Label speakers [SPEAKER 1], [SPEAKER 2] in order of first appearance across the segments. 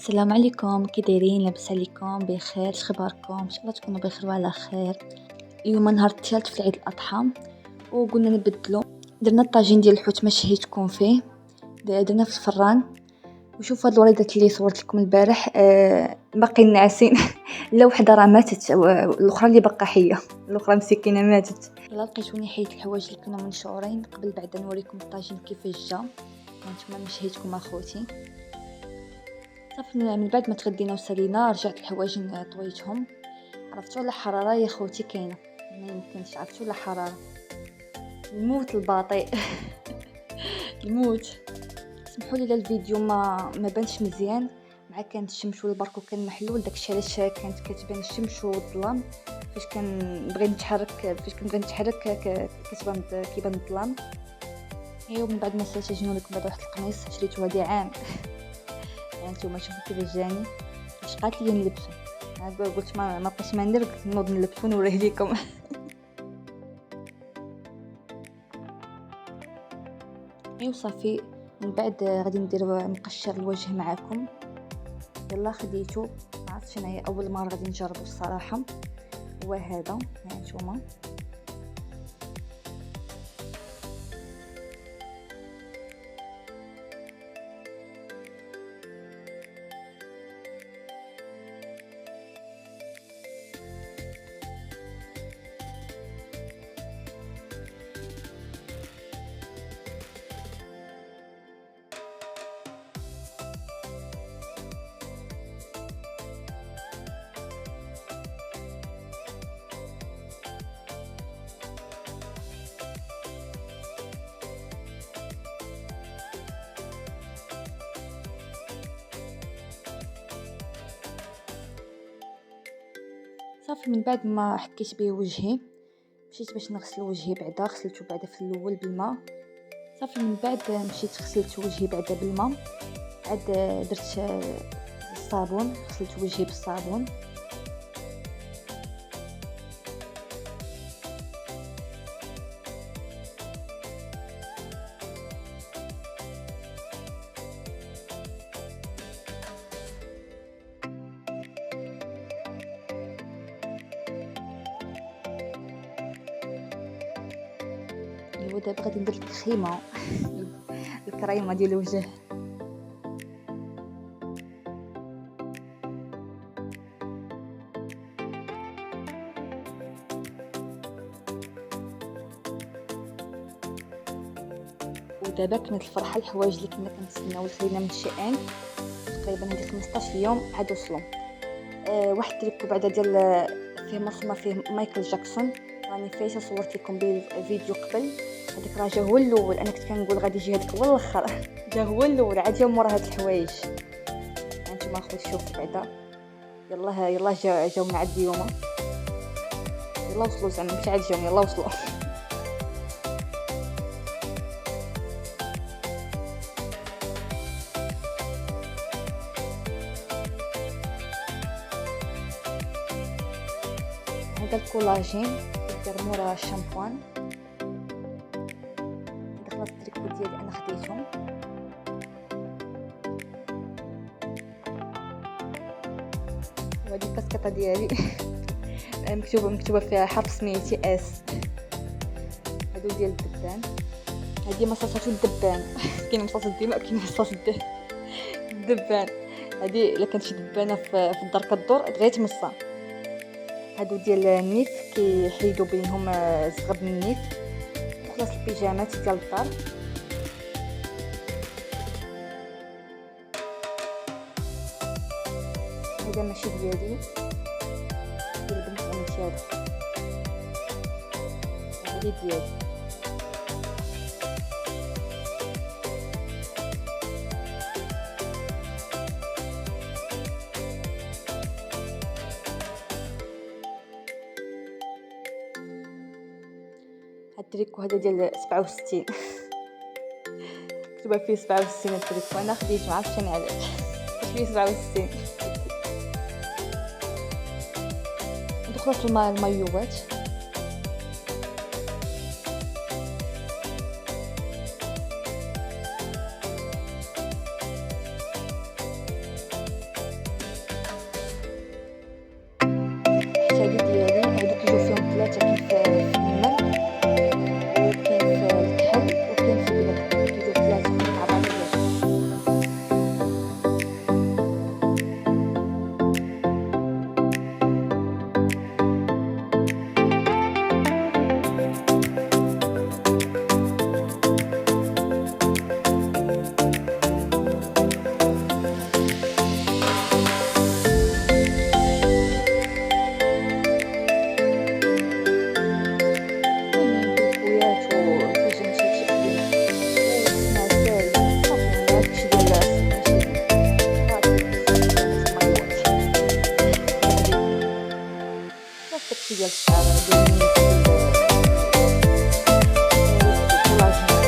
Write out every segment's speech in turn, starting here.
[SPEAKER 1] السلام عليكم، كي دايرين؟ لاباس عليكم؟ بخير؟ شخباركم؟ ان شاء الله تكونوا بخير وعلى خير. اليوم نهار الثالث في عيد الاضحى وقلنا نبدلو، درنا الطاجين ديال الحوت ما شهيتكم فيه، درنا في الفران. وشوفوا هاد الوريدات اللي صورت لكم البارح باقي ناعسين. لا وحده راه ماتت، الاخرى اللي باقا حيه، الاخرى مسكينه ماتت. يلا لقيتوني حيت الحوايج اللي كانوا منشورين قبل بعدا نوريكم الطاجين كيفاش جا. هانتوما ما شهيتكم اخوتي. صافي من بعد ما تغدينا وسالينا رجعت الحوايج طويتهم. عرفتوا على حراره يا خوتي كاينه، ما يمكنش. عرفتوا على حراره الموت الباطئ. الموت. سمحوا لي الفيديو ما بانش مزيان، مع كانت الشمس والبرق وكان محلول، داكشي علاش كانت كتبان الشمس والظلام. فاش كنبغي نتحرك كيبان الظلام. ايوا من بعد ما سالت جنو لكم بعد واحد القميص شريته هادي عام. هانتوما شوفوا كيفاش جاني، اش قالت لي نلبسو. قلت ما بقيتش ما ندير، قلت نوض نلبسو نوريه لكم. ايوا صافي من بعد غادي ندير مقشر الوجه معكم. يلا خديتو، ما عرفتش انايا اول مره غادي نجربو الصراحه. هو هذا هانتوما. صافي من بعد ما حكيت به وجهي مشيت باش نغسل وجهي. بعدا غسلته بعدا في الاول بالماء. صافي من بعد مشيت غسلت وجهي بعدا بالماء. عاد درت الصابون، غسلت وجهي بالصابون. ودابا غادي ندير الكريمه. الكريمه ديال الوجه. ودابا كانت الفرحه، الحوايج اللي كنا كنتسناو خلينا من شئان تقريبا هذه 15 يوم عاد وصلوا. واحد تريكو بعدا ديال فيه مصمه فيه مايكل جاكسون، راني فايته صورت لكم به فيديو قبل. هذاك راه جا هو الاول، انا كنت كنقول غادي يجي هذاك هو الاخر. جا هو الاول، عاد جا مورا هاد الحوايج. هانتوما اخوتي شوفوا بعدا. يلا جاونا عاد اليوم. يلا وصلوا زعما ماشي عاد جاونا، يلا وصلوا. هذا الكولاجين كيدير مورا الشامبوان. هذا خلاص التريكو ديالي انا خديتهم. وهذه الكاسكطه ديالي. مكتوبه فيها حرف سميتي اس. هادو ديال الدبان. هذه مصاصات الدبان. كاين مصاص الدماء وكاين مصاص الدبان. هذه الا كانت شي دبانه في الدار كدور دغيا تمصها. هادو ديال النيت كيحيدوا بينهم الزغب من النيت. خلاص البيجامات ديال الدار. هذا ماشي ديالي، ديال البنت عمتي. هذا ديالي. التريكو هذا ديال 67. كتبه فيه 67 التريكو، انا خديته ما عرفتش انا علاش فيه 67. دخلت المايوات. الشعر ديالي كولاجين.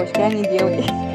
[SPEAKER 1] واش كان يديروا ليه.